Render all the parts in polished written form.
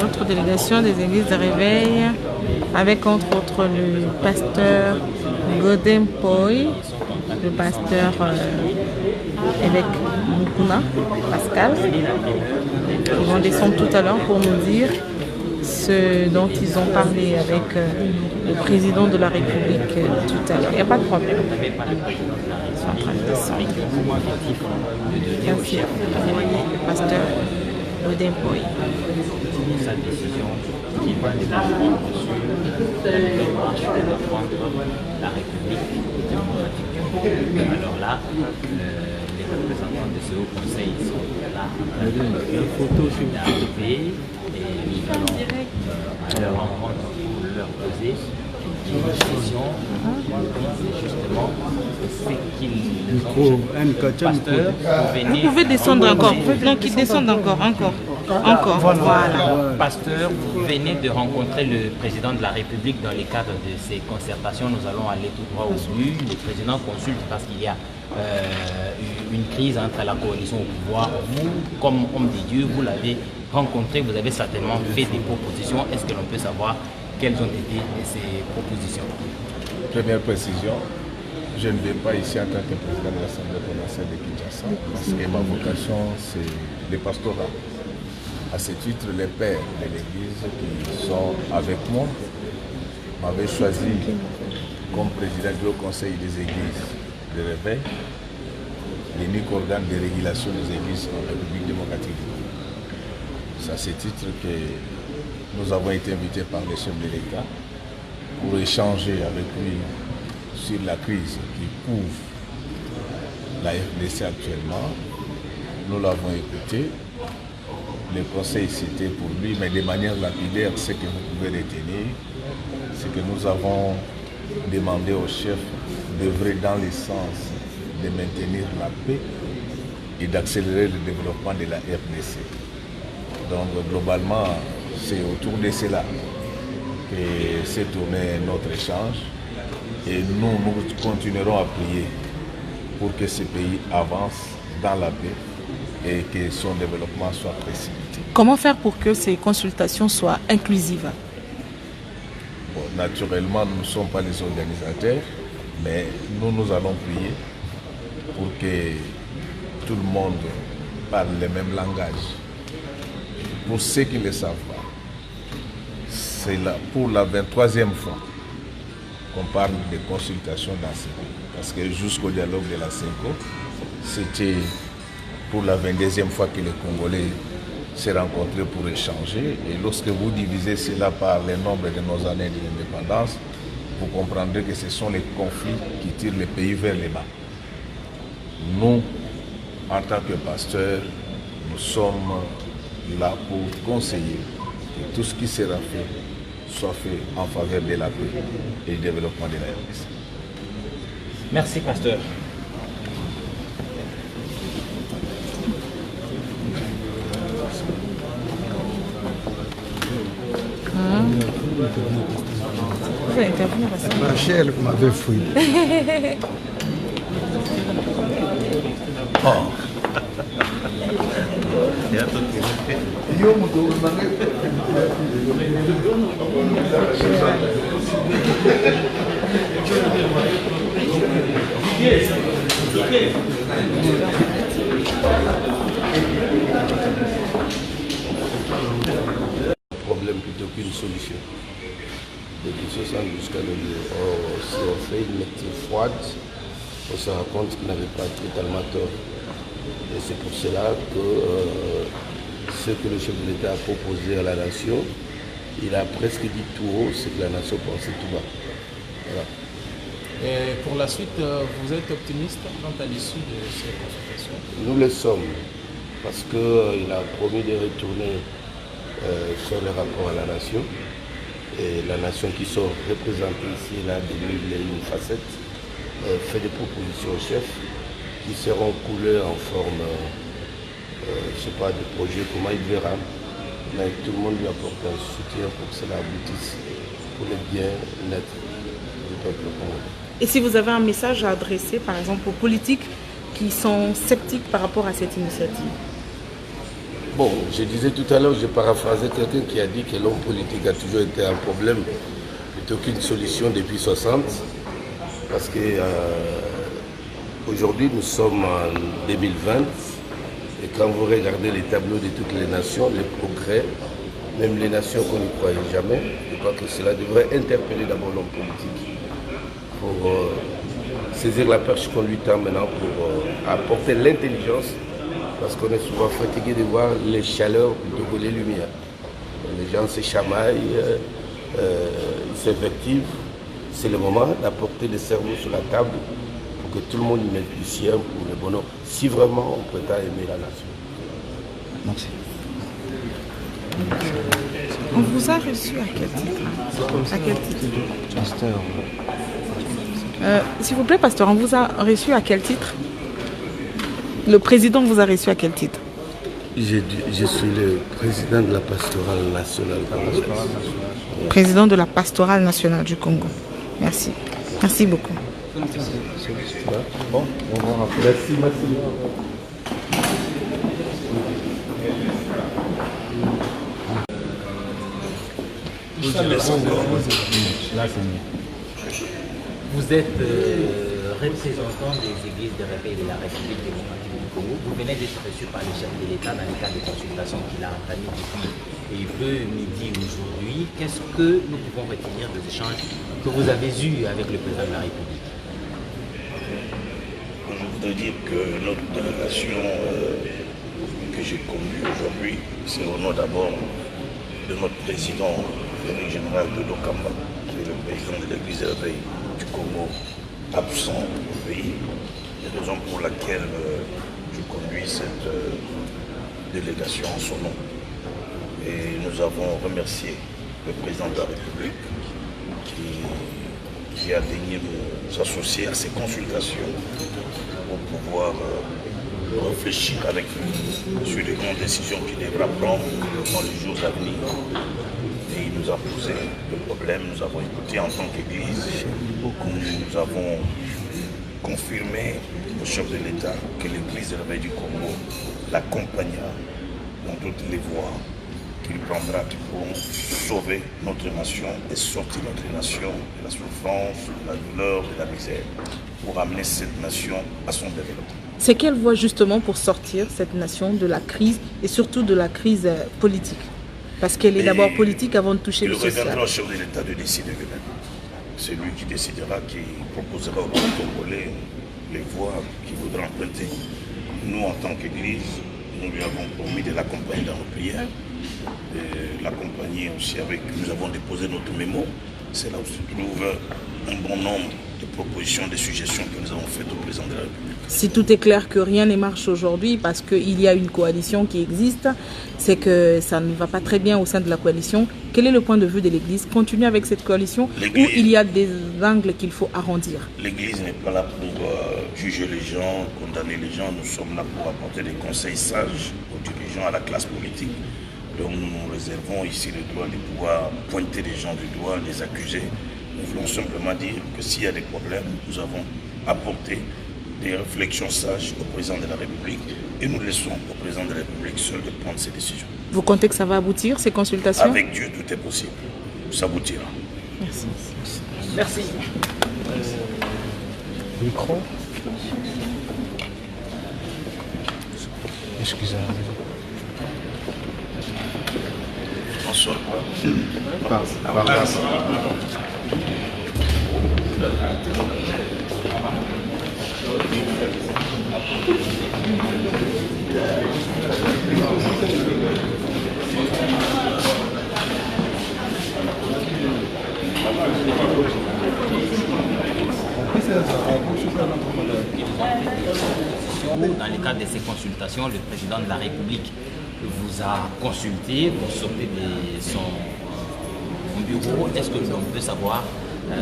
Notre délégation des églises de réveil, avec entre autres le pasteur Godem Poi, le pasteur évêque Mukuna Pascal. Ils vont descendre tout à l'heure pour nous dire ce dont ils ont parlé avec le président de la République tout à l'heure. Il n'y a pas de problème. Ils sont en train de descendre. Merci. Le pasteur Godem Poi. Sa décision qui va dépendre sur la démarche que va prendre la République démocratique du Congo. Alors là, les représentants de ce haut conseil sont là d'arriver et nous allons à leur rencontre pour leur poser une question c'est justement ce qu'ils ont. Pasteur, vous pouvez descendre encore. Donc ils descendent encore. Voilà. Pasteur, vous venez de rencontrer le président de la République dans le cadre de ces concertations. Nous allons aller tout droit au but. Le président consulte parce qu'il y a une crise entre la coalition au pouvoir. Vous, comme homme de Dieu, vous l'avez rencontré, vous avez certainement fait des propositions. Est-ce que l'on peut savoir quelles ont été ces propositions? Première précision, je ne vais pas ici en tant que président de l'Assemblée provinciale de Kinshasa parce que ma vocation c'est le pastorat. À ce titre, les pères de l'Église qui sont avec moi m'avaient choisi comme président du Haut Conseil des Églises de réveil, l'unique organe de régulation des Églises en République démocratique du Congo. C'est à ce titre que nous avons été invités par le chef de l'État pour échanger avec lui sur la crise qui couvre la RDC actuellement. Nous l'avons écouté. Le conseil c'était pour lui, mais de manière lapidaire, ce que vous pouvez retenir, c'est que nous avons demandé au chef d'œuvrer dans le sens de maintenir la paix et d'accélérer le développement de la RDC. Donc globalement, c'est autour de cela que s'est tourné notre échange et nous continuerons à prier pour que ce pays avance dans la paix et que son développement soit précipité. Comment faire pour que ces consultations soient inclusives? Bon, naturellement, nous ne sommes pas les organisateurs, mais nous allons prier pour que tout le monde parle le même langage. Pour ceux qui ne le savent pas, c'est pour la 23e fois qu'on parle de consultations dans ce pays. Parce que jusqu'au dialogue de la CENCO, c'était pour la 22e fois que les Congolais s'est rencontrés pour échanger. Et lorsque vous divisez cela par le nombre de nos années d'indépendance, vous comprendrez que ce sont les conflits qui tirent le pays vers le bas. Nous, en tant que pasteurs, nous sommes là pour conseiller que tout ce qui sera fait soit fait en faveur de la paix et du développement de la RDC. Merci, pasteur. Vous allez intervenir à ça. Rachel m'avait fouillé. Problème plutôt qu'une solution. Depuis 60 jusqu'à nos si on fait une lecture froide, on se rend compte qu'il n'avait pas totalement tort. Et c'est pour cela que ce que le chef de l'État a proposé à la nation, il a presque dit tout haut ce que la nation pensait tout bas. Voilà. Et pour la suite, vous êtes optimiste quant à l'issue de ces consultations? Nous le sommes, parce qu'il a promis de retourner sur le rapport à la nation. Et la nation qui sont représentées ici, là, de mille et une facettes, fait des propositions au chef qui seront coulées en forme, je ne sais pas, de projet, comment il verra. mais tout le monde lui apporte un soutien pour que cela aboutisse pour le bien-être du peuple congolais. Et si vous avez un message à adresser, par exemple, aux politiques qui sont sceptiques par rapport à cette initiative? Bon, je disais tout à l'heure, j'ai paraphrasé quelqu'un qui a dit que l'homme politique a toujours été un problème plutôt qu'une solution depuis 60. Parce que aujourd'hui, nous sommes en 2020. Et quand vous regardez les tableaux de toutes les nations, les progrès, même les nations qu'on ne croyait jamais, je crois que cela devrait interpeller d'abord l'homme politique pour saisir la perche qu'on lui tend maintenant pour apporter l'intelligence, parce qu'on est souvent fatigué de voir les chaleurs plutôt que les lumières. Les gens se chamaillent, ils s'invectivent. C'est le moment d'apporter le cerveau sur la table pour que tout le monde y mette du sien pour le bonheur, si vraiment on prétend aimer la nation. Merci. On vous a reçu à quel titre? À quel titre? Pasteur. S'il vous plaît, pasteur, on vous a reçu à quel titre? Le président vous a reçu à quel titre? Je suis le président de la pastorale nationale. Président de la pastorale nationale du Congo. Merci. Merci beaucoup. Bon, on va rappeler. Merci, merci. Vous êtes représentant des églises de réveil de la République démocratique du Congo. Vous venez d'être reçu par le chef de l'État dans le cadre des consultations qu'il a entamées depuis peu midi aujourd'hui. Qu'est-ce que nous pouvons retenir des échanges que vous avez eus avec le président de la République? Je voudrais dire que notre délégation que j'ai conduite aujourd'hui, c'est au nom d'abord de notre président, le général de Dokamba, qui est le président de l'église de réveil du Congo, absent au pays. C'est la raison pour laquelle je conduis cette délégation en son nom. Et nous avons remercié le président de la République qui a daigné nous associer à ces consultations pour pouvoir réfléchir avec nous sur les grandes décisions qu'il devra prendre dans les jours à venir. Et il nous a posé le problème, nous avons écouté en tant qu'Église, nous avons confirmé au chef de l'État que l'Église de réveil du Congo l'accompagnera dans toutes les voies qu'il prendra pour sauver notre nation et sortir notre nation de la souffrance, de la douleur, de la misère, pour amener cette nation à son développement. C'est quelle voie justement pour sortir cette nation de la crise et surtout de la crise politique? Parce qu'elle est d'abord politique avant de toucher le social. Il reviendra au chef de l'État de décider lui-même. C'est lui qui décidera, qui proposera aux Congolais les voies qu'il voudra emprunter. Nous, en tant qu'Église, nous lui avons promis de l'accompagner dans nos prières, de l'accompagner aussi avec... Nous avons déposé notre mémo. C'est là où se trouve un bon nombre de propositions, de suggestions que nous avons faites au président de la République. Si tout est clair que rien ne marche aujourd'hui parce qu'il y a une coalition qui existe, c'est que ça ne va pas très bien au sein de la coalition. Quel est le point de vue de l'Église? Continuer avec cette coalition ou il y a des angles qu'il faut arrondir? L'Église n'est pas là pour juger les gens, condamner les gens. Nous sommes là pour apporter des conseils sages aux dirigeants, à la classe politique. Donc nous nous réservons ici le droit de pouvoir pointer les gens du doigt, les accuser. Nous voulons simplement dire que s'il y a des problèmes, nous avons apporté des réflexions sages au président de la République et nous laissons au président de la République seul de prendre ses décisions. Vous comptez que ça va aboutir, ces consultations? Avec Dieu, tout est possible. Ça aboutira. Merci. Merci. Micro. Excusez-moi. Bonsoir. Dans le cadre de ces consultations, le président de la République vous a consulté, vous sortez de son bureau. Est-ce que l'on peut savoir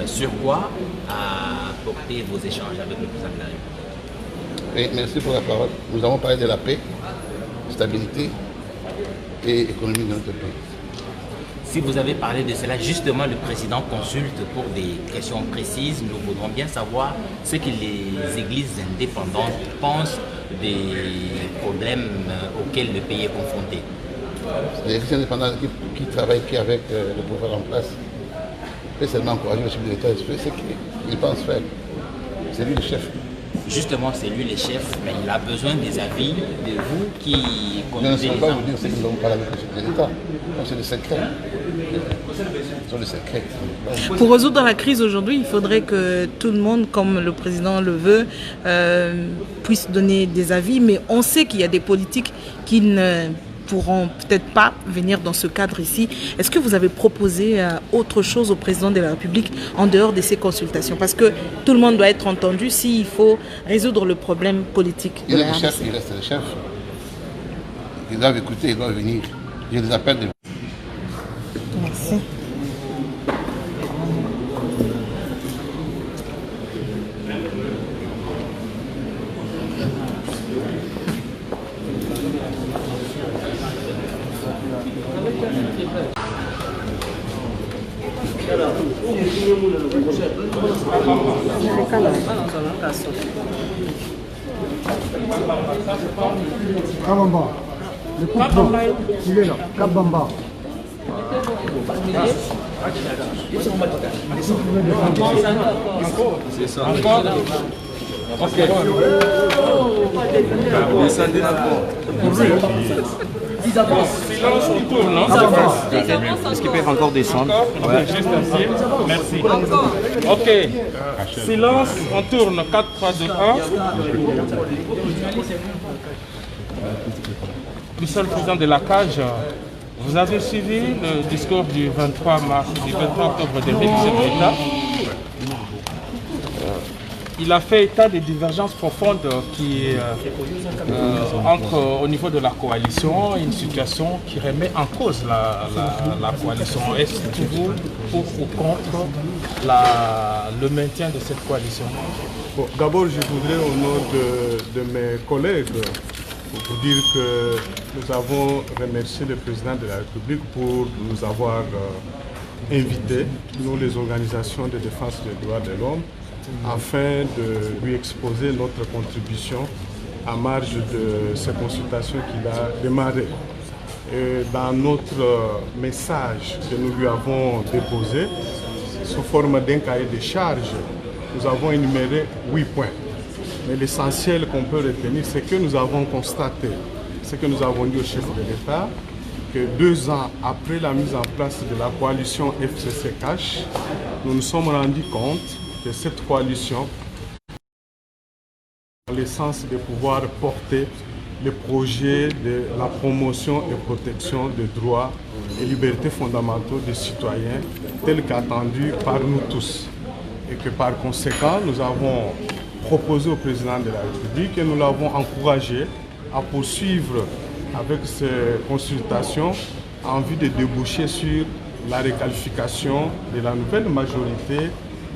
sur quoi a porté vos échanges avec le président de la République? Oui, merci pour la parole. Nous avons parlé de la paix, stabilité et économique de notre pays. Si vous avez parlé de cela, justement, le président consulte pour des questions précises. Nous voudrons bien savoir ce que les églises indépendantes pensent des problèmes auxquels le pays est confronté. Les églises indépendantes qui travaillent avec le pouvoir en place, peut seulement encourager le chef de l'État, c'est ce qu'il pense faire. C'est lui le chef. Justement, c'est lui le chef, mais il a besoin des avis de vous qui Je ne conduisez sais les pas gens. vous dire ce que nous avons parlé avec le chef de l'État. C'est le secret. C'est le secret. Pour résoudre la crise aujourd'hui, il faudrait que tout le monde, comme le président le veut, puisse donner des avis, mais on sait qu'il y a des politiques qui ne pourront peut-être pas venir dans ce cadre ici. Est-ce que vous avez proposé autre chose au président de la République en dehors de ces consultations? Parce que tout le monde doit être entendu s'il faut résoudre le problème politique. Il est le chef, il reste le chef. Ils doivent écouter, ils doivent venir. Je les appelle de... Merci. Kabamba. Le coupe il est là. Kabamba. C'est ça. Encore. Ok. Descendez d'abord. Silence, on tourne, non? Est-ce qu'il peut encore descendre? Ouais. Juste ainsi. Merci. Ok. Silence, on tourne. 4, 3, 2, 1. Monsieur le président de la CAGE, vous avez suivi le discours du 23 octobre dernier du chef de l'État. Il a fait état des divergences profondes qui entre au niveau de la coalition, une situation qui remet en cause la coalition. Est-ce que vous, pour ou contre le maintien de cette coalition? Bon, d'abord, je voudrais, au nom de mes collègues, vous dire que nous avons remercié le président de la République pour nous avoir invités, nous les organisations de défense des droits de l'homme, afin de lui exposer notre contribution à marge de ces consultations qu'il a démarrées. Et dans notre message que nous lui avons déposé, sous forme d'un cahier de charges, nous avons énuméré 8 points. Mais l'essentiel qu'on peut retenir, c'est que nous avons constaté, ce que nous avons dit au chef de l'État, que 2 ans après la mise en place de la coalition FCC-CACH, nous nous sommes rendus compte que cette coalition a l'essence de pouvoir porter le projet de la promotion et protection des droits et libertés fondamentaux des citoyens tel qu'attendu par nous tous. Et que par conséquent, nous avons proposé au président de la République et nous l'avons encouragé à poursuivre avec ces consultations en vue de déboucher sur la requalification de la nouvelle majorité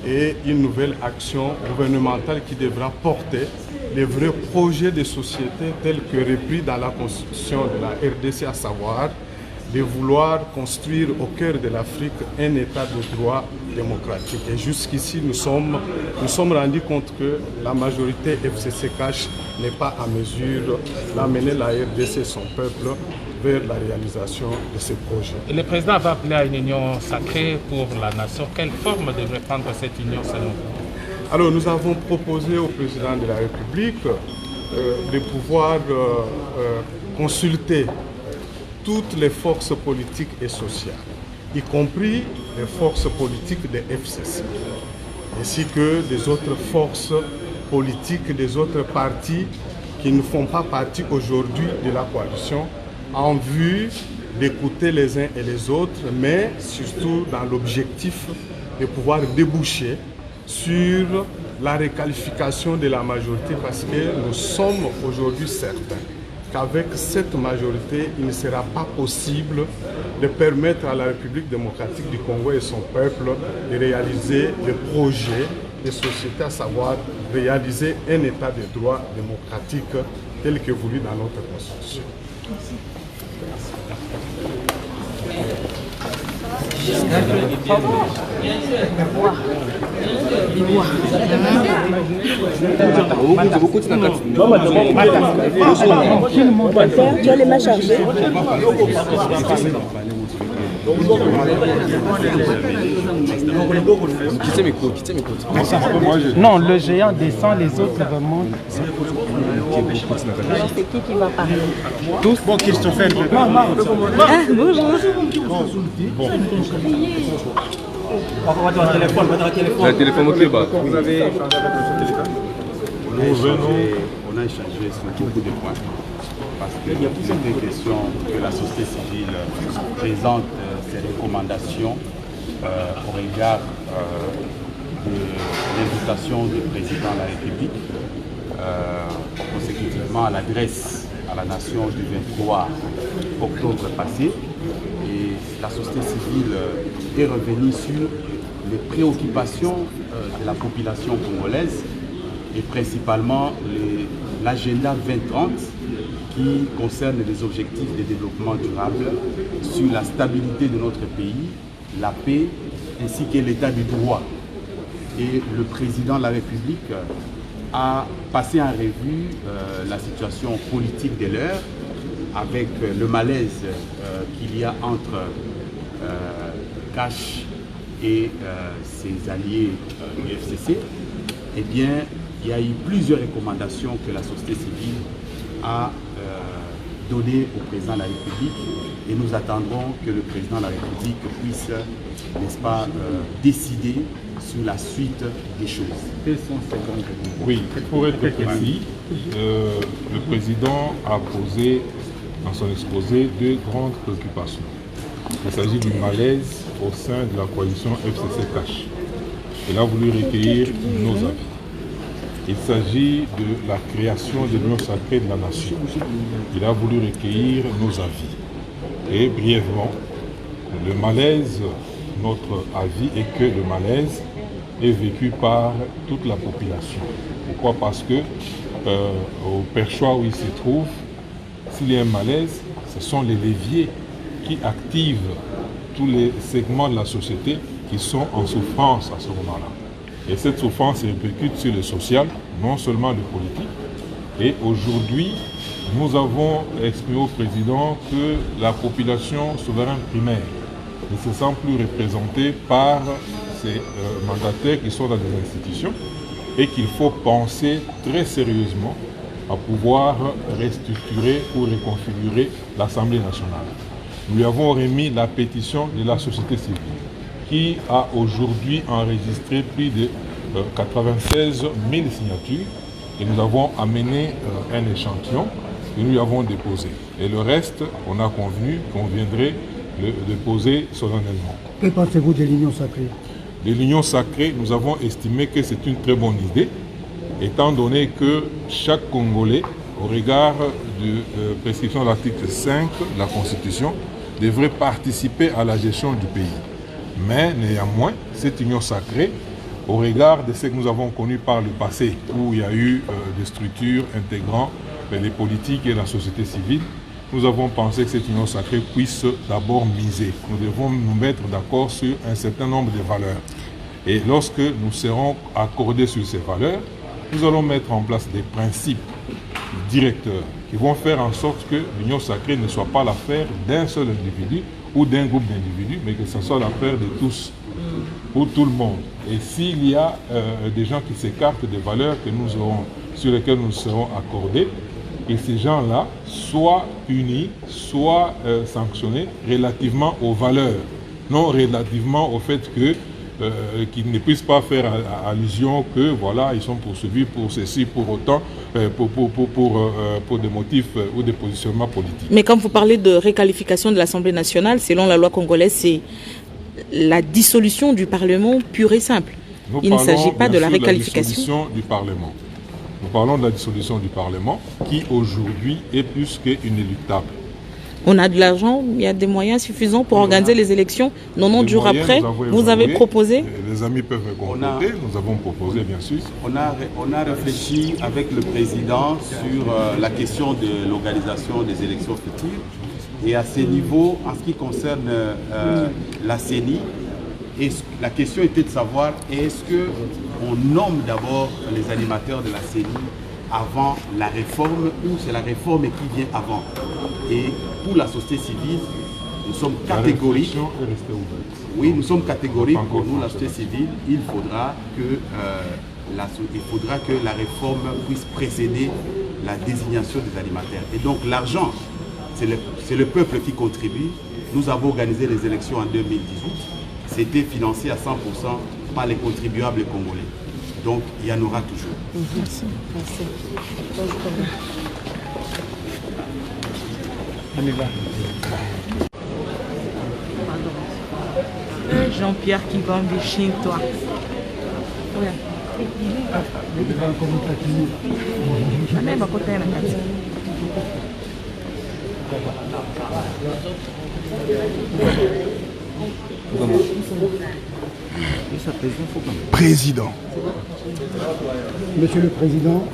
et une nouvelle action gouvernementale qui devra porter les vrais projets de société tels que repris dans la constitution de la RDC, à savoir de vouloir construire au cœur de l'Afrique un état de droit démocratique. Et jusqu'ici, nous sommes rendus compte que la majorité FCC-CACH n'est pas à mesure d'amener la RDC et son peuple vers la réalisation de ces projets. Et le président va appeler à une union sacrée pour la nation. Quelle forme devrait prendre cette union selon vous? Alors, nous avons proposé au président de la République de pouvoir consulter toutes les forces politiques et sociales, y compris les forces politiques des FCC, ainsi que des autres forces politiques des autres partis qui ne font pas partie aujourd'hui de la coalition, en vue d'écouter les uns et les autres, mais surtout dans l'objectif de pouvoir déboucher sur la requalification de la majorité, parce que nous sommes aujourd'hui certains qu'avec cette majorité, il ne sera pas possible de permettre à la République démocratique du Congo et son peuple de réaliser le projet de société, à savoir réaliser un état de droit démocratique tel que voulu dans notre Constitution. Merci. Tu as les mains chargées. Non, le géant descend, les autres remontent. C'est qui va parler? Tous. Bon, Christopher. Bonjour. Le téléphone au Québec. On a échangé sur beaucoup de points parce qu'il était question que la société civile présente ses recommandations au regard de l'invitation du président de la République consécutivement à l'adresse à la nation du 23 octobre passé. Et la société civile est revenue sur les préoccupations de la population congolaise et principalement l'agenda 2030 qui concerne les objectifs de développement durable sur la stabilité de notre pays, la paix ainsi que l'état du droit. Et le président de la République a passé en revue la situation politique de l'heure avec le malaise qu'il y a entre Cash et ses alliés du FCC. Eh bien, il y a eu plusieurs recommandations que la société civile a données au président de la République et nous attendrons que le président de la République puisse, n'est-ce pas, décider sur la suite des choses. Oui, pour être précis, le président a posé dans son exposé deux grandes préoccupations. Il s'agit du malaise au sein de la coalition FCC-Cash. Il a voulu recueillir nos avis. Il s'agit de la création de l'Union sacrée de la nation. Il a voulu recueillir nos avis. Et brièvement, le malaise, notre avis est que le malaise est vécu par toute la population. Pourquoi? Parce que au perchoir où il se trouve, s'il y a un malaise, ce sont les leviers qui activent tous les segments de la société qui sont en souffrance à ce moment-là. Et cette souffrance se répercute sur le social, non seulement le politique. Et aujourd'hui, nous avons exprimé au président que la population souveraine primaire ne se sent plus représentée par ces mandataires qui sont dans des institutions et qu'il faut penser très sérieusement à pouvoir restructurer ou reconfigurer l'Assemblée nationale. Nous lui avons remis la pétition de la société civile qui a aujourd'hui enregistré plus de 96 000 signatures et nous avons amené un échantillon que nous lui avons déposé. Et le reste, on a convenu qu'on viendrait le déposer solennellement. Que pensez-vous de l'Union sacrée? De l'Union sacrée, nous avons estimé que c'est une très bonne idée, étant donné que chaque Congolais, au regard de prescription de l'article 5 de la Constitution, devrait participer à la gestion du pays. Mais néanmoins, cette union sacrée, au regard de ce que nous avons connu par le passé, où il y a eu des structures intégrant les politiques et la société civile, nous avons pensé que cette union sacrée puisse d'abord miser. Nous devons nous mettre d'accord sur un certain nombre de valeurs. Et lorsque nous serons accordés sur ces valeurs, nous allons mettre en place des principes directeurs qui vont faire en sorte que l'union sacrée ne soit pas l'affaire d'un seul individu ou d'un groupe d'individus, mais que ce soit l'affaire de tous, pour tout le monde. Et s'il y a des gens qui s'écartent des valeurs que nous aurons, sur lesquelles nous serons accordés, et ces gens-là soient punis, soient sanctionnés relativement aux valeurs, non relativement au fait que qu'ils ne puissent pas faire allusion que voilà, ils sont poursuivis pour ceci, pour autant, pour des motifs ou des positionnements politiques. Mais quand vous parlez de réqualification de l'Assemblée nationale, selon la loi congolaise, c'est la dissolution du Parlement pure et simple. Il ne s'agit pas de la réqualification du Parlement. Nous parlons de la dissolution du Parlement qui aujourd'hui est plus qu'inéluctable. On a de l'argent, il y a des moyens suffisants pour organiser les élections. 90 jours après, vous avez proposé. Les amis peuvent compléter, nous avons proposé bien sûr. On a réfléchi avec le président sur la question de l'organisation des élections futures Et à ces niveaux, en ce qui concerne la CENI, la question était de savoir est-ce qu'on nomme d'abord les animateurs de la CENI avant la réforme ou c'est la réforme qui vient avant. Et pour la société civile, nous sommes catégoriques. Oui, nous sommes catégoriques. Pour nous, la société civile, il faudra que la réforme puisse précéder la désignation des animateurs. Et donc l'argent, c'est le peuple qui contribue. Nous avons organisé les élections en 2018. C'était financé à 100% par les contribuables congolais. Donc il y en aura toujours. Merci. Merci. On y va. Jean-Pierre qui va en chez toi. Président. Monsieur le Président,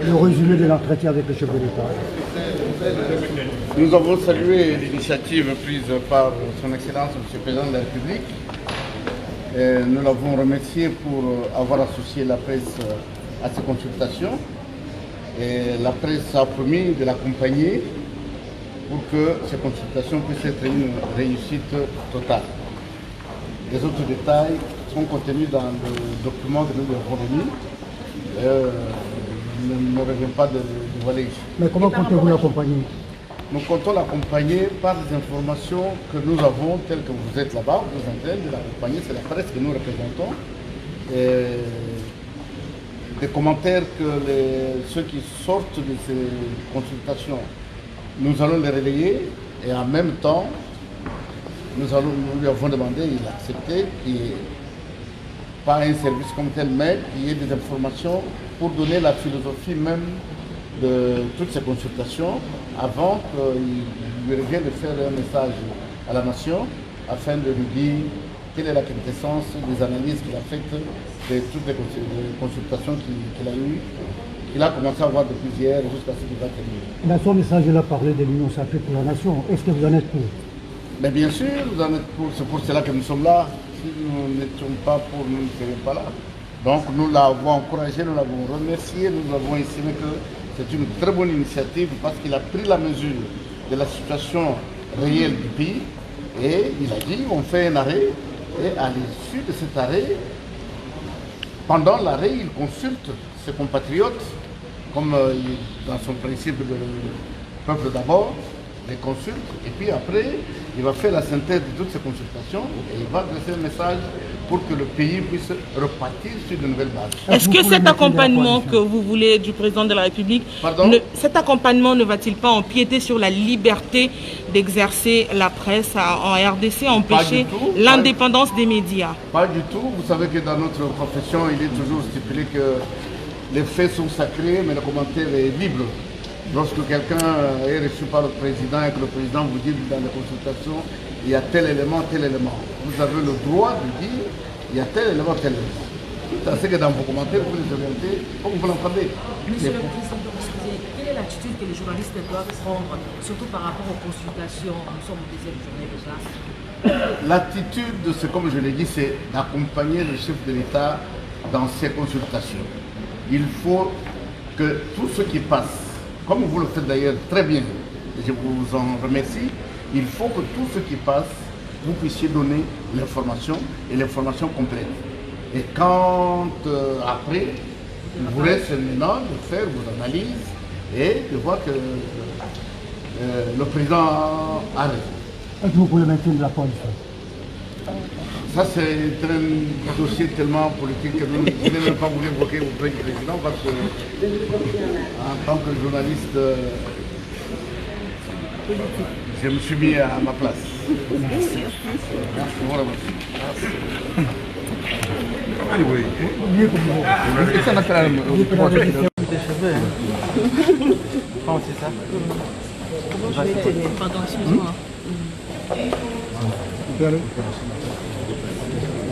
le résumé de l'entretien avec le chef de l'État. Nous avons salué l'initiative prise par son Excellence, M. le Président de la République. Et nous l'avons remercié pour avoir associé la presse à ces consultations. Et la presse a promis de l'accompagner pour que ces consultations puissent être une réussite totale. Les autres détails sont contenus dans le document que nous avons remis. Ne revient pas de dévoiler ici. Mais comment comptez-vous l'accompagner? Nous comptons l'accompagner par des informations que nous avons, telles que vous êtes là-bas, vous êtes en train de l'accompagner, c'est la presse que nous représentons. Et des commentaires que ceux qui sortent de ces consultations, nous allons les relayer et en même temps, nous lui avons demandé, il a accepté, qu'il n'y ait pas un service comme tel, mais qu'il y ait des informations pour donner la philosophie même de toutes ces consultations avant qu'il lui revienne de faire un message à la nation afin de lui dire quelle est la quintessence des analyses qu'il a faites de toutes les consultations qu'il a eues, qu'il a commencé à avoir depuis hier jusqu'à ce qu'il va terminer. Dans son message, il a parlé de l'Union sacrée pour la nation. Est-ce que vous en êtes pour? Mais bien sûr, vous en êtes pour. C'est pour cela que nous sommes là. Si nous n'étions pas pour, nous ne serions pas là. Donc nous l'avons encouragé, nous l'avons remercié, nous avons estimé que c'est une très bonne initiative parce qu'il a pris la mesure de la situation réelle du pays et il a dit on fait un arrêt et à l'issue de cet arrêt, pendant l'arrêt, il consulte ses compatriotes comme dans son principe de peuple d'abord, les consulte et puis après il va faire la synthèse de toutes ces consultations et il va adresser un message pour que le pays puisse repartir sur de nouvelles bases. Est-ce que cet accompagnement que vous voulez du président de la République, cet accompagnement ne va-t-il pas empiéter sur la liberté d'exercer la presse en RDC, empêcher l'indépendance des médias? Pas du tout. Vous savez que dans notre profession, il est toujours stipulé que les faits sont sacrés, mais le commentaire est libre. Lorsque quelqu'un est reçu par le président et que le président vous dit dans les consultations, il y a tel élément, vous avez le droit de dire, il y a tel élément, tel élément. Tout à ce que dans vos commentaires, vous les orientez comme vous l'entendez. Monsieur le Président, excusez, quelle est l'attitude que les journalistes doivent prendre, surtout par rapport aux consultations? Nous sommes au deuxième journée déjà. L'attitude, c'est comme je l'ai dit, c'est d'accompagner le chef de l'État dans ses consultations. Il faut que tout ce qui passe, comme vous le faites d'ailleurs très bien, et je vous en remercie, il faut que tout ce qui passe, vous puissiez donner l'information et l'information complète. Et quand après, il vous reste maintenant de faire vos analyses et de voir que le président a raison. Est-ce que vous pouvez maintenir la coalition? Ça, c'est un dossier tellement politique que je n'ai même pas voulu évoquer auprès du président parce que, en tant que journaliste, je me suis mis à ma place. Merci.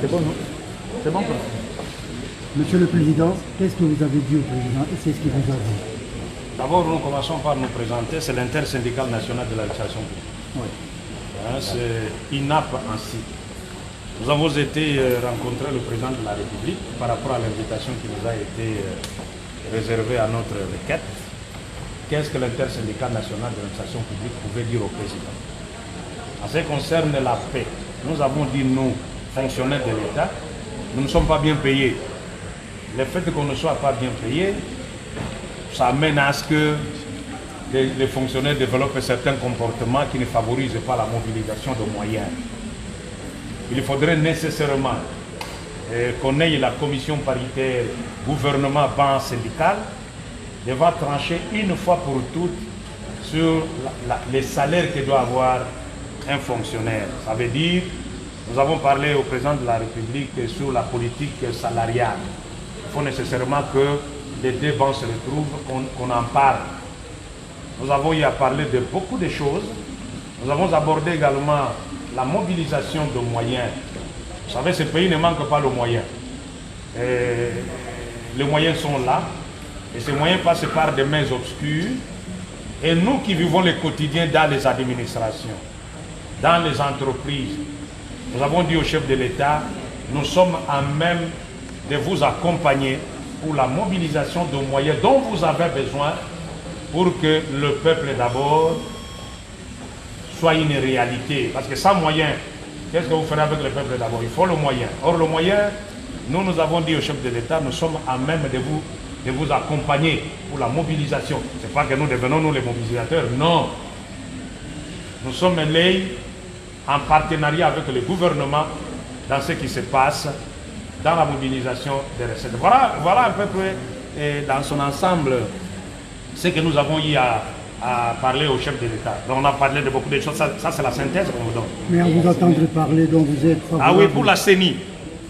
C'est bon, non? C'est bon, quoi. Monsieur le Président, qu'est-ce que vous avez dit au Président et c'est ce qu'il vous a dit? D'abord, nous commençons par nous présenter. C'est l'intersyndicale nationale de l'administration publique. C'est INAP ainsi. Nous avons été rencontrer le président de la République par rapport à l'invitation qui nous a été réservée à notre requête. Qu'est-ce que l'intersyndical national de l'administration publique pouvait dire au président? En ce qui concerne la paix, nous avons dit, nous, fonctionnaires de l'État, nous ne sommes pas bien payés. Le fait qu'on ne soit pas bien payé, ça amène à ce que les fonctionnaires développent certains comportements qui ne favorisent pas la mobilisation de moyens. Il faudrait nécessairement qu'on ait la commission paritaire gouvernement-banque syndicale devant trancher une fois pour toutes sur les salaires que doit avoir un fonctionnaire. Ça veut dire, nous avons parlé au président de la République sur la politique salariale. Il faut nécessairement que les deux banques se retrouvent, qu'on en parle. Nous avons eu à parler de beaucoup de choses. Nous avons abordé également la mobilisation de moyens. Vous savez, ce pays ne manque pas de moyens. Les moyens sont là. Et ces moyens passent par des mains obscures. Et nous qui vivons le quotidien dans les administrations, dans les entreprises, nous avons dit au chef de l'État, nous sommes à même de vous accompagner pour la mobilisation de moyens dont vous avez besoin pour que le peuple d'abord soit une réalité. Parce que sans moyens, qu'est-ce que vous ferez avec le peuple d'abord? Il faut le moyen. Or le moyen, nous avons dit au chef de l'État, nous sommes à même de vous accompagner pour la mobilisation. Ce n'est pas que nous devenons nous les mobilisateurs, non. Nous sommes mêlés en partenariat avec le gouvernement dans ce qui se passe dans la mobilisation des recettes. Voilà un peu près dans son ensemble ce que nous avons eu à parler au chef de l'État. Donc on a parlé de beaucoup de choses, ça c'est la synthèse qu'on vous donne. Mais à vous entendre parler, donc vous êtes favorable. Ah oui, pour la CENI.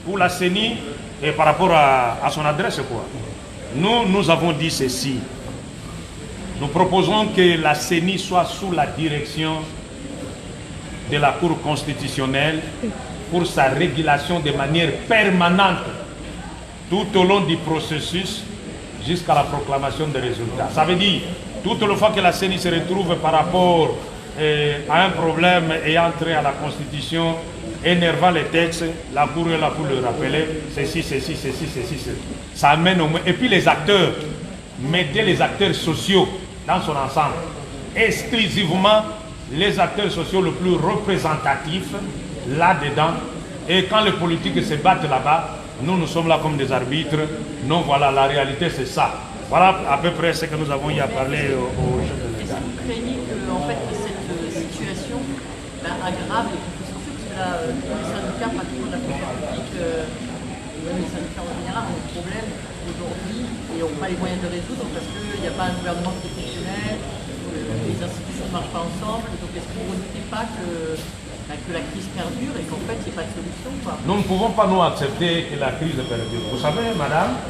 Pour la CENI, et par rapport à son adresse, quoi. Nous avons dit ceci. Nous proposons que la CENI soit sous la direction de la Cour constitutionnelle pour sa régulation de manière permanente tout au long du processus jusqu'à la proclamation des résultats. Ça veut dire, toute la fois que la CENI se retrouve par rapport à un problème ayant trait à la Constitution, énervant les textes, la Cour est là pour le rappeler, ceci. Ça amène au moins. Et puis les acteurs, mettez les acteurs sociaux dans son ensemble, exclusivement les acteurs sociaux les plus représentatifs là-dedans. Et quand les politiques se battent là-bas, nous sommes là comme des arbitres. Non, voilà, la réalité c'est ça. Voilà à peu près ce que nous avons eu à parler au chef de l'État. Est-ce que vous craignez que cette situation aggrave les conflits sociaux? Parce que là, les syndicats, pratiquement de la fonction publique, les syndicats en général ont des problèmes aujourd'hui et n'ont pas les moyens de résoudre parce qu'il n'y a pas un gouvernement qui est fonctionnel, les institutions ne marchent pas ensemble. Donc est-ce que vous ne doutez pas que la crise perdure et qu'en fait il n'y ait pas de solution, quoi? Nous ne pouvons pas nous accepter que la crise perdure. Vous savez, madame,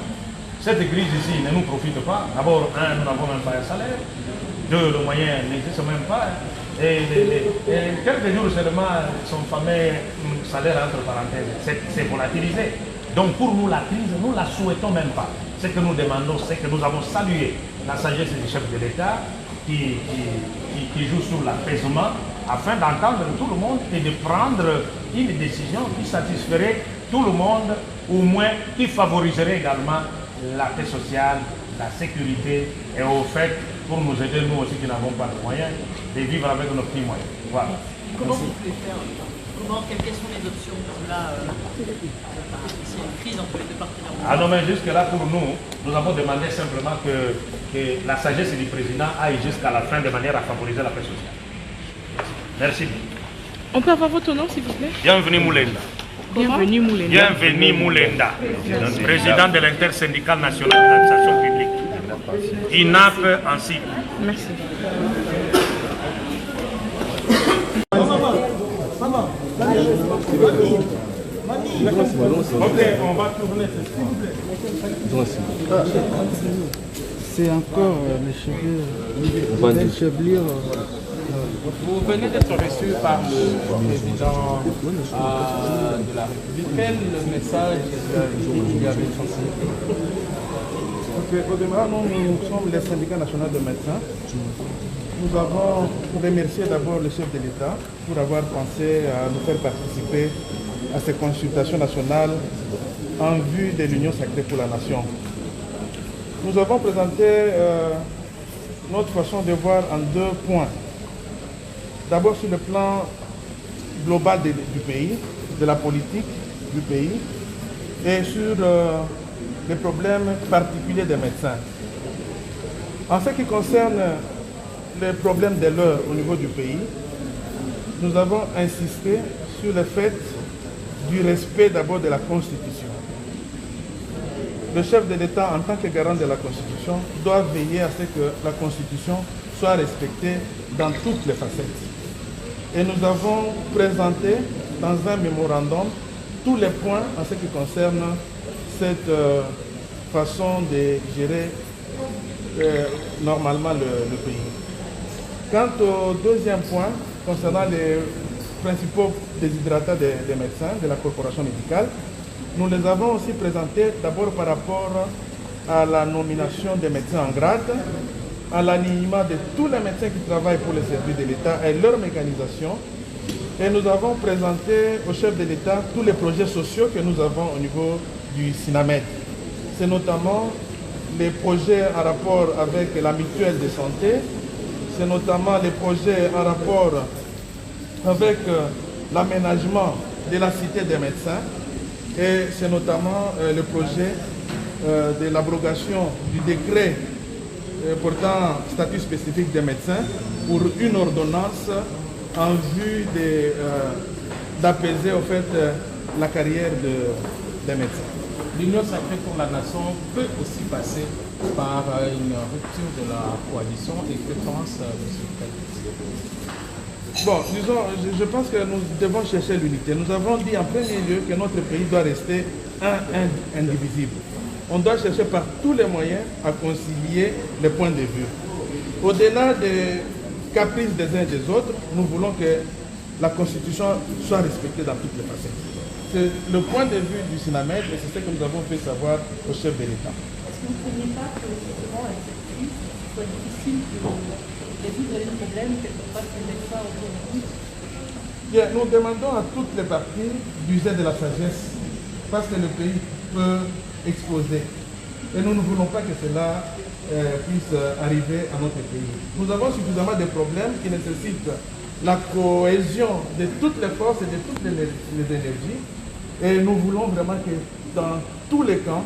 cette crise ici ne nous profite pas. D'abord, nous n'avons même pas un salaire. Deux, le moyen n'existe même pas. Et quelques jours seulement, son fameux salaire entre parenthèses, c'est volatilisé. Donc pour nous, la crise, nous ne la souhaitons même pas. Ce que nous demandons, c'est que nous avons salué la sagesse du chef de l'État qui joue sur l'apaisement afin d'entendre tout le monde et de prendre une décision qui satisferait tout le monde, au moins qui favoriserait également la paix sociale, la sécurité et au fait pour nous aider, nous aussi qui n'avons pas de moyens, de vivre avec nos petits moyens. Voilà. Comment vous pouvez faire? Quelles sont les options? Parce que là, c'est une crise entre les deux partenaires. Ah non, mais jusque-là, pour nous avons demandé simplement que la sagesse du président aille jusqu'à la fin de manière à favoriser la paix sociale. Merci. On peut avoir votre nom, s'il vous plaît? Bienvenue Moulenda. Bienvenue Moulenda. Bienvenue Moulenda, président de l'intersyndicale nationale de l'administration publique. INAP ainsi. Merci. Ok, on va tourner, s'il vous plaît. C'est encore les cheveux d'enchevelure. Vous venez d'être reçu par le président de la République. Quel message vous lui avez transmis? Au démarrage, nous sommes les syndicats nationaux de médecins. nous avons remercié d'abord le chef de l'État pour avoir pensé à nous faire participer à ces consultations nationales en vue de l'Union sacrée pour la nation. Nous avons présenté notre façon de voir en 2 points. D'abord sur le plan global du pays, de la politique du pays, et sur les problèmes particuliers des médecins. En ce qui concerne les problèmes de l'heure au niveau du pays, nous avons insisté sur le fait du respect d'abord de la Constitution. Le chef de l'État, en tant que garant de la Constitution, doit veiller à ce que la Constitution soit respectée dans toutes les facettes. Et nous avons présenté dans un mémorandum tous les points en ce qui concerne cette façon de gérer normalement le pays. Quant au 2e point, concernant les principaux déshydratants des médecins de la corporation médicale, nous les avons aussi présentés d'abord par rapport à la nomination des médecins en grade, à l'alignement de tous les médecins qui travaillent pour les services de l'État et leur mécanisation. Et nous avons présenté au chef de l'État tous les projets sociaux que nous avons au niveau du SINAMED. C'est notamment les projets en rapport avec la mutuelle de santé, c'est notamment les projets en rapport avec l'aménagement de la cité des médecins, et c'est notamment le projet de l'abrogation du décret portant statut spécifique des médecins pour une ordonnance en vue d'apaiser au fait la carrière des médecins. L'Union sacrée pour la nation peut aussi passer par une rupture de la coalition. Et que pense M. Bon, disons, je pense que nous devons chercher l'unité. Nous avons dit en premier lieu que notre pays doit rester indivisible. On doit chercher par tous les moyens à concilier les points de vue. Au-delà des caprices des uns et des autres, nous voulons que la Constitution soit respectée dans toutes les facettes. C'est le point de vue du SINAMED et c'est ce que nous avons fait savoir au chef de l'État. Est-ce que vous ne craignez pas que justement avec cette crise, ce soit difficile de résoudre les problèmes quelque part que les médecins aujourd'hui? Bien, nous demandons à toutes les parties d'user de la sagesse parce que le pays peut exploser. Et nous ne voulons pas que cela puisse arriver à notre pays. Nous avons suffisamment de problèmes qui nécessitent la cohésion de toutes les forces et de toutes les énergies. Et nous voulons vraiment que dans tous les camps,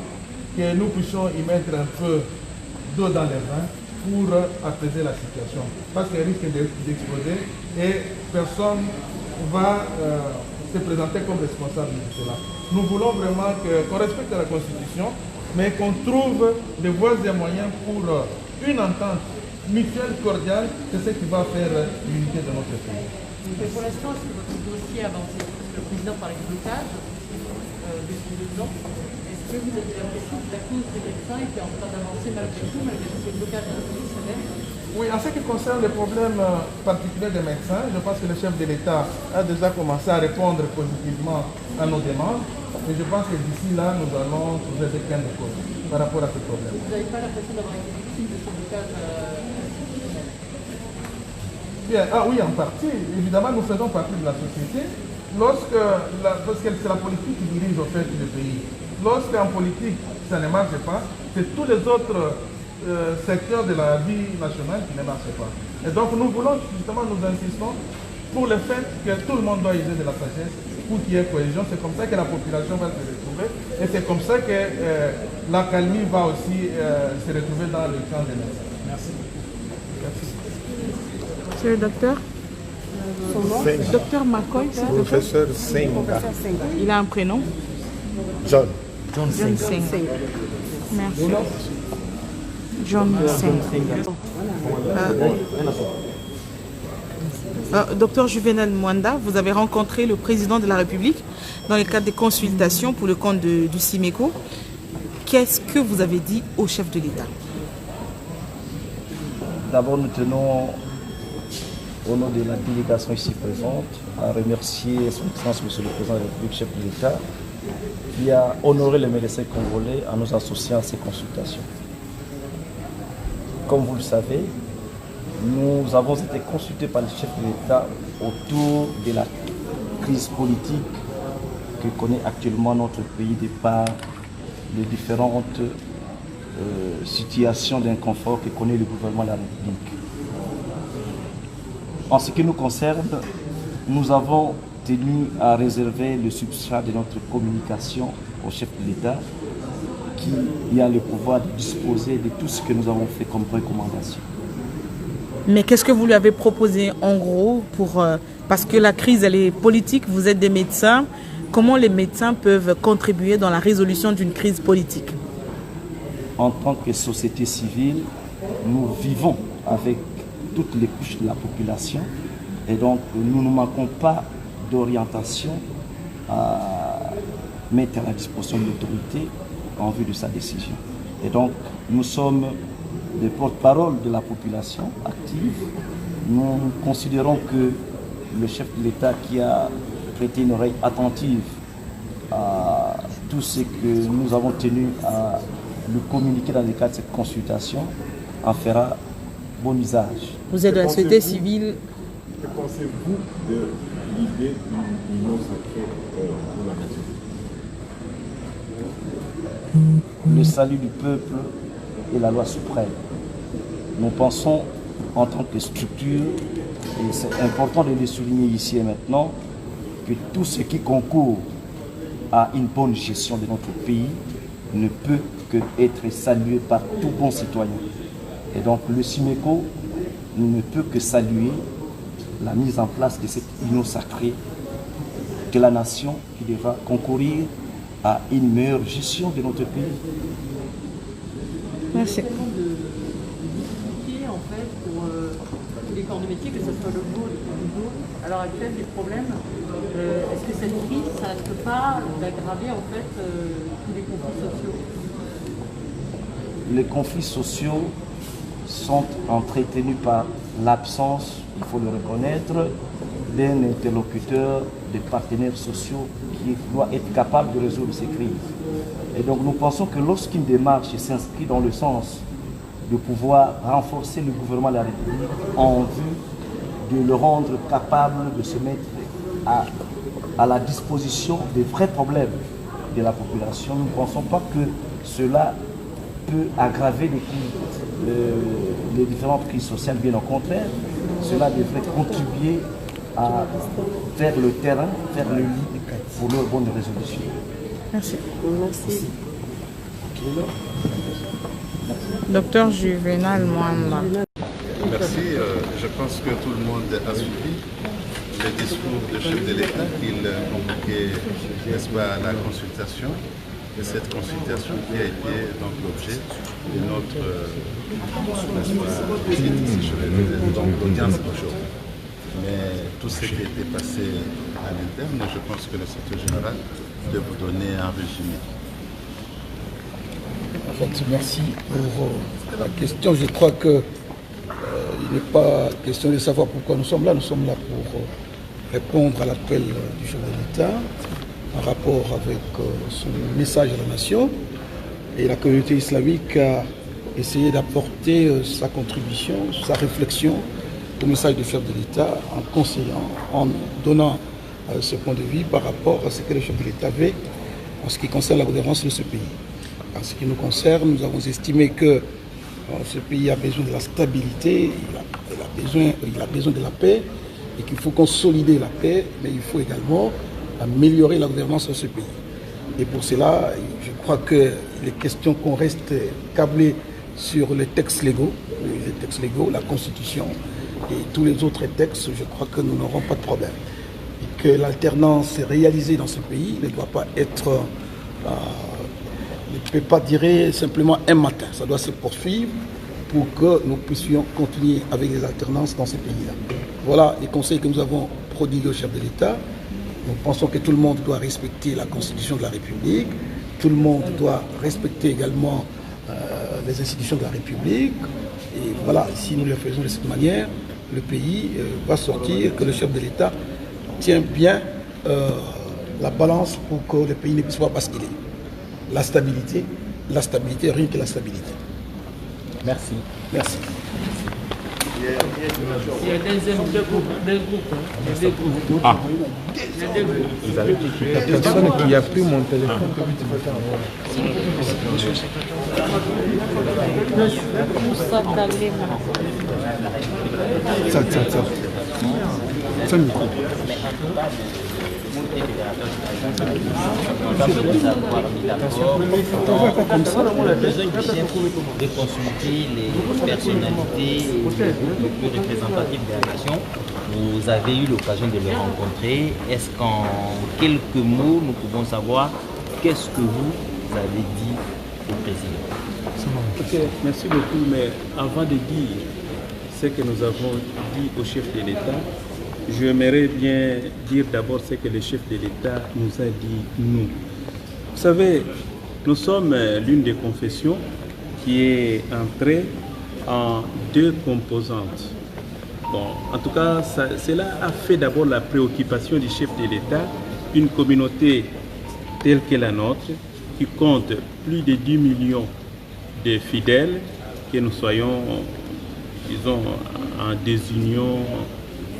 que nous puissions y mettre un peu d'eau dans les reins pour apaiser la situation. Parce qu'elle risque d'exploser et personne ne va se présenter comme responsable de cela. Nous voulons vraiment qu'on respecte la Constitution, mais qu'on trouve des voies et moyens pour une entente mutuelle, cordiale, c'est ce qui va faire l'unité de notre pays. Mais pour l'instant, est-ce que votre dossier avance? Le président parlait de blocage depuis 2 ans. Est-ce que vous avez l'impression que la cause des médecins était en train d'avancer malgré tout, malgré tous les blocages institutionnels? Oui, en ce qui concerne les problèmes particuliers des médecins, je pense que le chef de l'État a déjà commencé à répondre positivement à nos demandes. Et je pense que d'ici là, nous allons trouver des gains de cause par rapport à ce problème. Vous n'avez pas l'impression d'avoir été victime de ce blocage institutionnel? Bien, oui, en partie. Évidemment, nous faisons partie de la société. Parce que c'est la politique qui dirige au fait le pays. Lorsqu'en politique, ça ne marche pas, c'est tous les autres secteurs de la vie nationale qui ne marchent pas. Et donc nous voulons, justement, nous insistons pour le fait que tout le monde doit user de la sagesse pour qu'il y ait cohésion. C'est comme ça que la population va se retrouver. Et c'est comme ça que la calmie va aussi se retrouver dans le camp des médecins. Merci. Merci. Monsieur le docteur? Docteur McCoy, Professeur Senga. Il a un prénom? John. John Senga. Merci. John Senga. Docteur Juvenal Mwanda, vous avez rencontré le président de la République dans le cadre des consultations pour le compte du SIMECO. Qu'est-ce que vous avez dit au chef de l'État? D'abord, nous tenons, au nom de la délégation ici présente, à remercier son Excellence, Monsieur le Président de la République, chef de l'État, qui a honoré les médecins congolais en nous associant à ces consultations. Comme vous le savez, nous avons été consultés par le chef de l'État autour de la crise politique que connaît actuellement notre pays de par les différentes situations d'inconfort que connaît le gouvernement de la République. En ce qui nous concerne, nous avons tenu à réserver le substrat de notre communication au chef de l'État qui a le pouvoir de disposer de tout ce que nous avons fait comme recommandation. Mais qu'est-ce que vous lui avez proposé en gros parce que la crise elle est politique, vous êtes des médecins, comment les médecins peuvent contribuer dans la résolution d'une crise politique? En tant que société civile, nous vivons avec toutes les couches de la population et donc nous ne manquons pas d'orientation à mettre à la disposition de l'autorité en vue de sa décision. Et donc nous sommes des porte-parole de la population active. Nous considérons que le chef de l'État qui a prêté une oreille attentive à tout ce que nous avons tenu à lui communiquer dans le cadre de cette consultation en fera bon usage. Vous êtes de la société civile. Que pensez-vous de l'idée d'une union sacrée pour la nation? Le salut du peuple est la loi suprême. Nous pensons en tant que structure, et c'est important de le souligner ici et maintenant, que tout ce qui concourt à une bonne gestion de notre pays ne peut que être salué par tout bon citoyen. Et donc le SIMECO ne peut que saluer la mise en place de cette union sacrée de la nation qui devra concourir à une meilleure gestion de notre pays. Merci. En fait, pour tous les corps de métier, que ce soit le vôtre ou le vôtre, à l'heure actuelle, des problèmes. Est-ce que cette crise, ça ne risque pas d'aggraver en fait tous les conflits sociaux? Les conflits sociaux sont entretenus par l'absence, il faut le reconnaître, d'un interlocuteur, des partenaires sociaux qui doit être capable de résoudre ces crises. Et donc nous pensons que lorsqu'une démarche s'inscrit dans le sens de pouvoir renforcer le gouvernement de la République en vue de le rendre capable de se mettre à la disposition des vrais problèmes de la population, nous ne pensons pas que cela peut aggraver les différentes crises sociales, bien au contraire, cela devrait contribuer à faire le terrain, faire le lit pour leur bonne résolution. Merci. Merci. Docteur Juvenal Mwamba. Merci. Je pense que tout le monde a suivi le discours du chef de l'État qu'il convoquait, n'est-ce pas, à la consultation. Et cette consultation qui a été donc l'objet de notre audience aujourd'hui. Mais tout ce qui était passé à l'interne, je pense que le secrétaire général de vous donner un résumé. En fait, merci pour la question. Je crois qu'il n'est pas question de savoir pourquoi nous sommes là. Nous sommes là pour répondre à l'appel du chef de l'État en rapport avec son message à la nation. Et la communauté islamique a essayé d'apporter sa contribution, sa réflexion au message du chef de l'État en conseillant, en donnant ce point de vue par rapport à ce que le chef de l'État avait en ce qui concerne la gouvernance de ce pays. En ce qui nous concerne, nous avons estimé que ce pays a besoin de la stabilité, il a besoin de la paix et qu'il faut consolider la paix, mais il faut également améliorer la gouvernance de ce pays. Et pour cela, je crois qu'il est question qu'on reste câblé sur les textes légaux, la Constitution et tous les autres textes. Je crois que nous n'aurons pas de problème. Et que l'alternance réalisée dans ce pays ne doit pas être, ne peut pas durer simplement un matin. Ça doit se poursuivre pour que nous puissions continuer avec les alternances dans ce pays-là. Voilà les conseils que nous avons prodigués au chef de l'État. Nous pensons que tout le monde doit respecter la Constitution de la République, tout le monde doit respecter également les institutions de la République. Et voilà, si nous le faisons de cette manière, le pays va sortir, que le chef de l'État tient bien la balance pour que le pays ne puisse pas basculer. La stabilité, rien que la stabilité. Merci. Merci. Il y a deux groupes. Ah. Vous avez la personne qui a pris mon téléphone. Ça. De consulter les personnalités les plus représentatives de la nation. Vous avez eu l'occasion de les rencontrer. Est-ce qu'en quelques mots, nous pouvons savoir qu'est-ce que vous avez dit au président? Ok, merci beaucoup. Mais avant de dire ce que nous avons dit au chef de l'État, j'aimerais bien dire d'abord ce que le chef de l'État nous a dit, nous. Vous savez, nous sommes l'une des confessions qui est entrée en deux composantes. Bon, en tout cas, cela a fait d'abord la préoccupation du chef de l'État, une communauté telle que la nôtre, qui compte plus de 10 millions de fidèles, que nous soyons, disons, en désunion,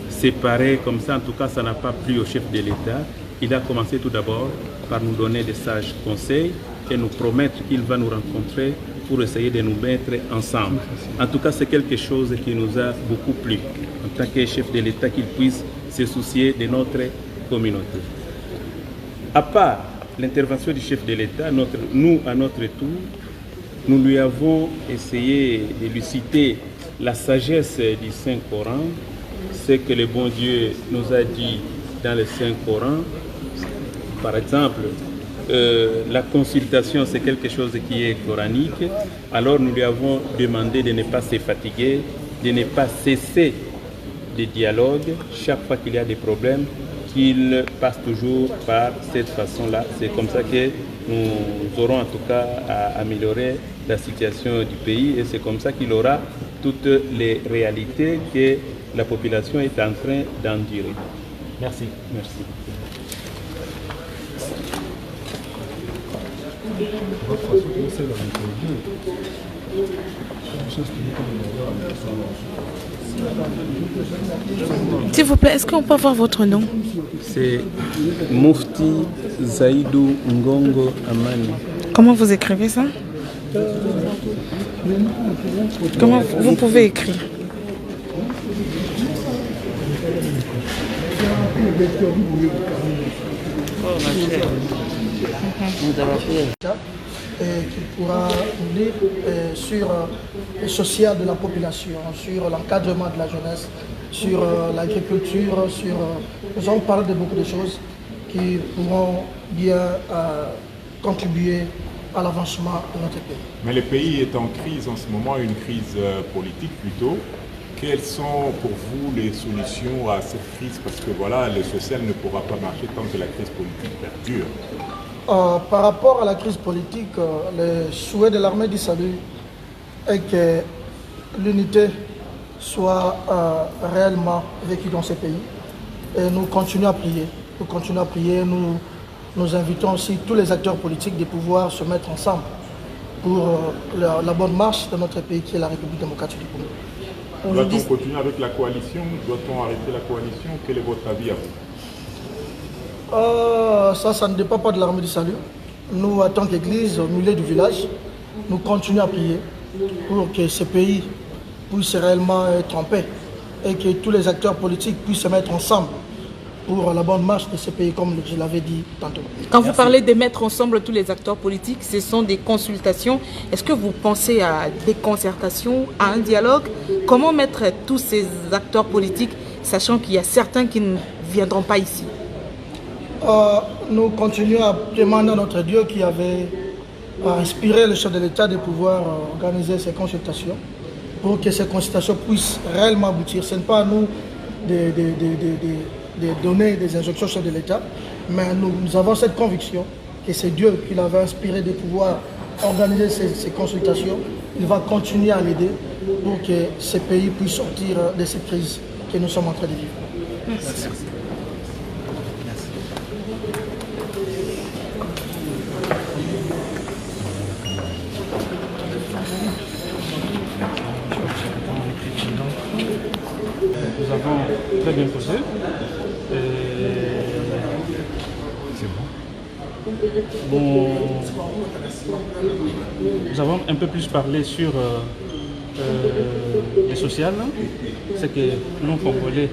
séparés comme ça. En tout cas, ça n'a pas plu au chef de l'État. Il a commencé tout d'abord par nous donner des sages conseils et nous promettre qu'il va nous rencontrer pour essayer de nous mettre ensemble. En tout cas, c'est quelque chose qui nous a beaucoup plu, en tant que chef de l'État, qu'il puisse se soucier de notre communauté. À part l'intervention du chef de l'État, nous, à notre tour, nous lui avons essayé de lui citer la sagesse du Saint-Coran, ce que le bon Dieu nous a dit dans le Saint-Coran. Par exemple, la consultation, c'est quelque chose qui est coranique. Alors nous lui avons demandé de ne pas se fatiguer, de ne pas cesser de dialogue. Chaque fois qu'il y a des problèmes, qu'il passe toujours par cette façon-là. C'est comme ça que nous aurons en tout cas à améliorer la situation du pays et c'est comme ça qu'il aura toutes les réalités que la population est en train d'endurer. Merci. Merci. S'il vous plaît, est-ce qu'on peut avoir votre nom? C'est Mufti Zaidou Ngongo Amani. Comment vous écrivez ça? Comment vous pouvez écrire? Qui pourra nous dire sur le social de la population, sur l'encadrement de la jeunesse, sur l'agriculture, nous allons parler de beaucoup de choses qui pourront bien contribuer à l'avancement de notre pays. Mais le pays est en crise en ce moment, une crise politique plutôt. Quelles sont pour vous les solutions à cette crise? Parce que voilà, le social ne pourra pas marcher tant que la crise politique perdure. Par rapport à la crise politique, le souhait de l'armée du salut est que l'unité soit réellement vécue dans ce pays. Et nous continuons à prier. Nous continuons à prier. Nous invitons aussi tous les acteurs politiques de pouvoir se mettre ensemble pour la bonne marche de notre pays qui est la République démocratique du Congo. Doit-on continuer avec la coalition? Doit-on arrêter la coalition? Quel est votre avis à vous? Ça ne dépend pas de l'armée du salut. Nous, en tant qu'église, au milieu du village, nous continuons à prier pour que ce pays puisse réellement être en paix et que tous les acteurs politiques puissent se mettre ensemble pour la bonne marche de ce pays, comme je l'avais dit tantôt. Quand vous parlez de mettre ensemble tous les acteurs politiques, ce sont des consultations. Est-ce que vous pensez à des concertations, à un dialogue? Comment mettre tous ces acteurs politiques, sachant qu'il y a certains qui ne viendront pas ici? Nous continuons à demander à notre Dieu qui avait inspiré le chef de l'État de pouvoir organiser ces consultations pour que ces consultations puissent réellement aboutir. Ce n'est pas à nous de donner des instructions au chef de l'État, mais nous avons cette conviction que c'est Dieu qui l'avait inspiré de pouvoir organiser ces consultations. Il va continuer à l'aider pour que ce pays puisse sortir de cette crise que nous sommes en train de vivre. Merci. très bien posée. Bon, nous avons un peu plus parlé sur le social, ce que nous, Congolais,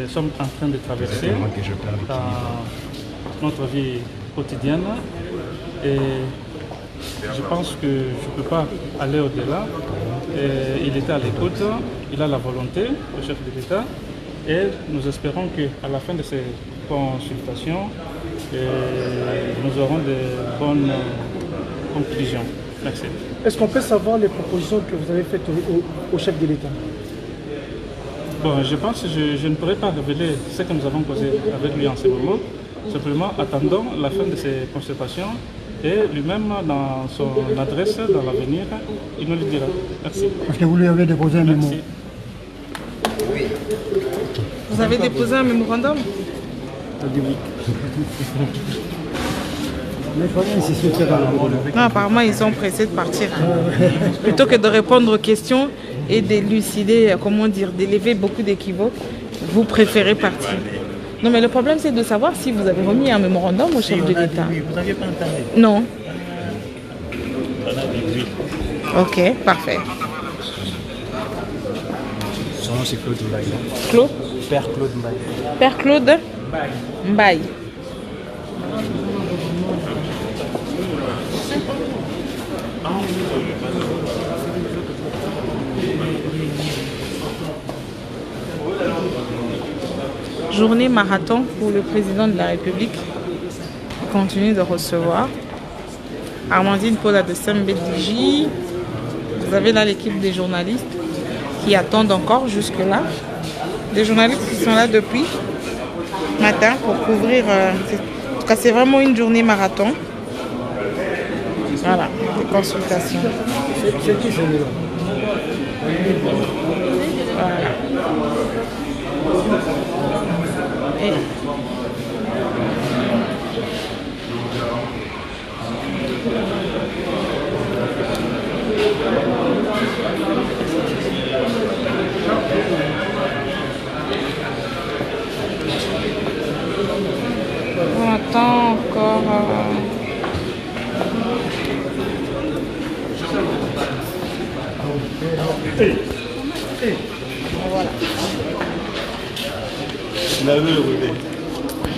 sommes en train de traverser dans notre vie quotidienne. Et je pense que je ne peux pas aller au-delà. Il était à l'écoute, il a la volonté, le chef de l'État, et nous espérons qu'à la fin de ces consultations, nous aurons de bonnes conclusions. Merci. Est-ce qu'on peut savoir les propositions que vous avez faites au chef de l'État? Bon, je pense que je ne pourrais pas révéler ce que nous avons causé avec lui en ce moment. Simplement, attendons la fin de ces consultations et lui-même, dans son adresse, dans l'avenir, il nous le dira. Merci. Est-ce que vous lui avez déposé un mémo? Oui. Vous avez déposé un mémorandum? Oui. Non, apparemment, ils sont pressés de partir. Plutôt que de répondre aux questions et d'élucider, comment dire, d'élever beaucoup d'équivoques, vous préférez partir. Non, mais le problème, c'est de savoir si vous avez remis un mémorandum au chef de l'État. Vous n'aviez pas entendu? Non. On a dit oui. Ok, parfait. Son nom, c'est Claude Mbaye. Claude? Père Claude Mbaye. Père Claude Mbaye. Journée marathon pour le président de la République. Il continue de recevoir. Armandine Paula de Sambediji. Vous avez là l'équipe des journalistes qui attendent encore jusque-là. Des journalistes qui sont là depuis matin pour couvrir. En tout cas, c'est vraiment une journée marathon. Voilà, des consultations. C'est qui celui-là? Voilà. Et on attend encore. Voilà.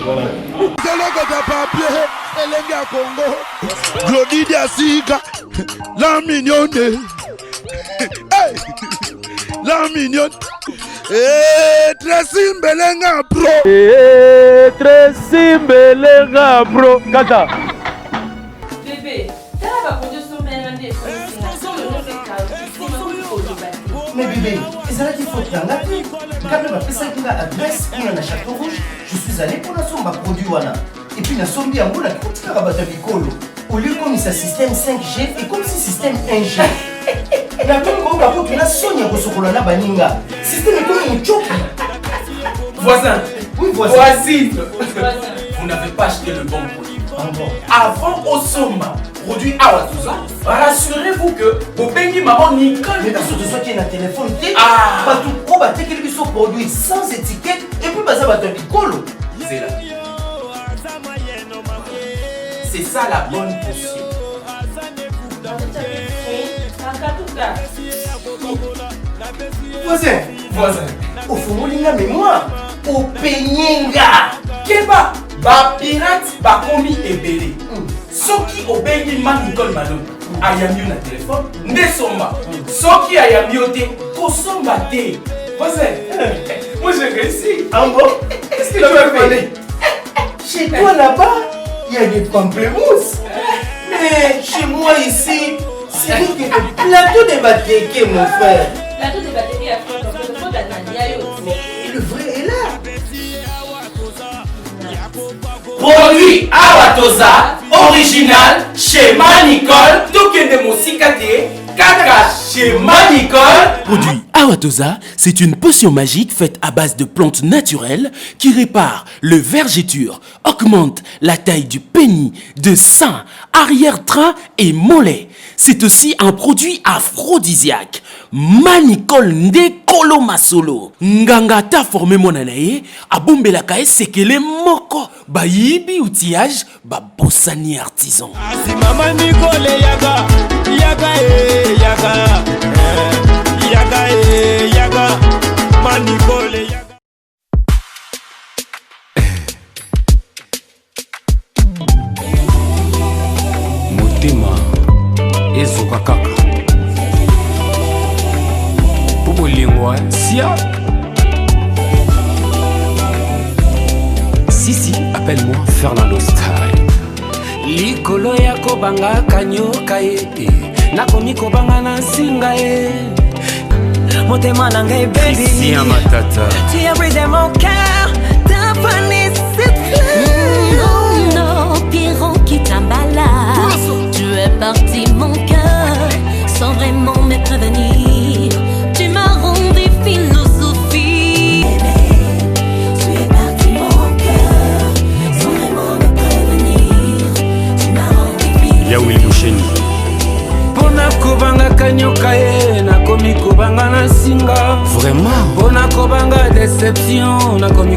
Voilà. Glody Diasiga, la mignonne, la mignonne, Tracy Mbelenga bro, Tracy Mbelenga bro, Kata. Bébé, t'as pas pour dire son mais bébé, ils allaient dire faut qu'il y en a plus. Quand même, après ça, il a adresse, il y en a Château Rouge. Je suis allé pour la somme à produit. Et puis, la somme bien, on a tout fait à Batabicolo. Au lieu comme c'est un système 5G et comme c'est système 1G. La même chose, par contre, la Sonia Rosokolana Baninga. Système est comme une choc. Voisin. Oui, voisin. Voisine. Vous n'avez pas acheté le bon produit. Avant Osoma, produit Awatuza, rassurez-vous que vos pays maman Nicole. Mais parce que soit qui est un téléphone, pas tout pro, bah t'es qu'ils sont produits sans étiquette et puis bah ça va te bicolo. C'est là. C'est ça la bonne potion. Voisin. Voisin. Au fond, il a mémoire. Au peigninga. Keba. Ba pirate ba komi ebele. Soki obengi man Nicole Malone. Ayami na téléphone. Ndesomba. Soki ayami ote. Kosomba te. Voisin. Moi je réussis. En bon. Qu'est-ce que tu veux faire? Chez toi là-bas, il y a des pamplemousses. Mais chez moi ici, c'est le plateau de Batéké, mon frère. Plateau de Batéké à France, parce que le fond de mais le vrai est là. Produit Awatoza, original, chez Nicole, Tokende Mosikate, Kaka chez Manicole. Produit Awatosa, c'est une potion magique faite à base de plantes naturelles qui répare le vergeture, augmente la taille du pénis, de sein, arrière-train et mollet. C'est aussi un produit aphrodisiaque. Manicole nde kolo masolo. Nganga ta formé monanaye, abombela kae sekele moko. Bayibi outillage, babosani artisan. Mama Nicole yaga, yaga yaga, yaga yaga, Manicole yaga. Motema ezoka kaka. Lingua, sia. Sisi, appelle-moi Fernando Style. Likolo ya kobanga kanyoka ye, nakomi kobanga na singa ye. Motema nanga baby, si matata. Tu as brisé mon cœur, t'as fané cette fleur. Non, Pierrot qui t'emballa. Tu es parti mon cœur, sans vraiment me prévenir. Tu m'as rendu philosophie. Tu es parti mon cœur, sans vraiment me prévenir. Tu m'as rendu philosophie. Yaoui Moucheni. Pona kobanga kanyoka ye, nakomi kobanga na singa. Vraiment? Pona kobanga déception, nakomi